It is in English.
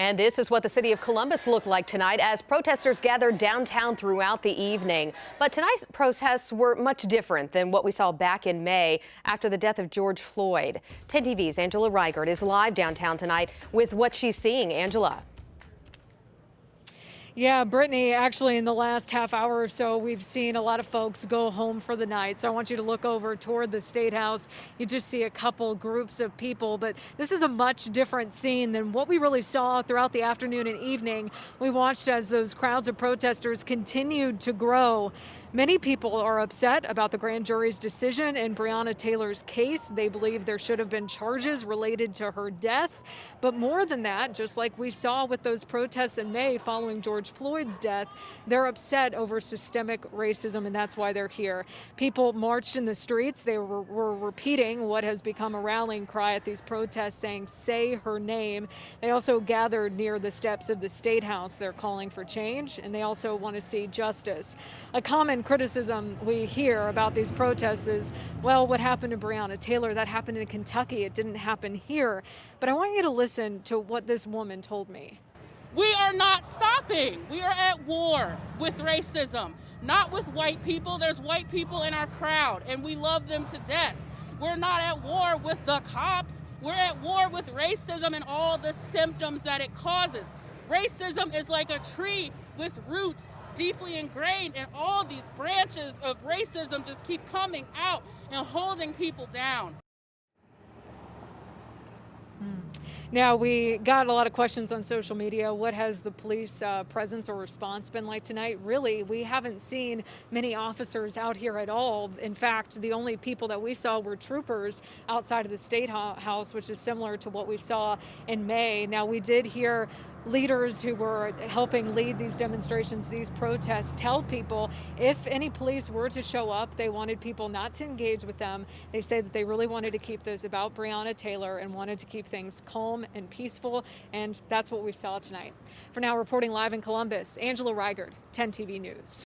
And this is what the city of Columbus looked like tonight as protesters gathered downtown throughout the evening. But tonight's protests were much different than what we saw back in May after the death of George Floyd. 10 TV's Angela Reichert is live downtown tonight with what she's seeing. Angela. Yeah, Brittany, actually in the last half hour or so, we've seen a lot of folks go home for the night. So I want you to look over toward the State House. You just see a couple groups of people, but this is a much different scene than what we really saw throughout the afternoon and evening. We watched as those crowds of protesters continued to grow. Many people are upset about the grand jury's decision in Breonna Taylor's case. They believe there should have been charges related to her death. But more than that, just like we saw with those protests in May following George Floyd's death, they're upset over systemic racism, and that's why they're here. People marched in the streets. They were repeating what has become a rallying cry at these protests, saying, "Say her name." They also gathered near the steps of the State House. They're calling for change, and they also want to see justice. A common criticism we hear about these protests is, well, what happened to Breonna Taylor? That happened in Kentucky. It didn't happen here. But I want you to listen to what this woman told me. We are not stopping. We are at war with racism, not with white people. There's white people in our crowd, and we love them to death. We're not at war with the cops. We're at war with racism and all the symptoms that it causes. Racism is like a tree with roots deeply ingrained, and all these branches of racism just keep coming out and holding people down. Now, we got a lot of questions on social media. What has the police presence or response been like tonight? Really, we haven't seen many officers out here at all. In fact, the only people that we saw were troopers outside of the State House, which is similar to what we saw in May. Now, we did hear leaders who were helping lead these demonstrations, these protests, tell people if any police were to show up, they wanted people not to engage with them. They say that they really wanted to keep this about Breonna Taylor and wanted to keep things calm and peaceful, and that's what we saw tonight. For now, reporting live in Columbus, Angela Reichert, 10 TV News.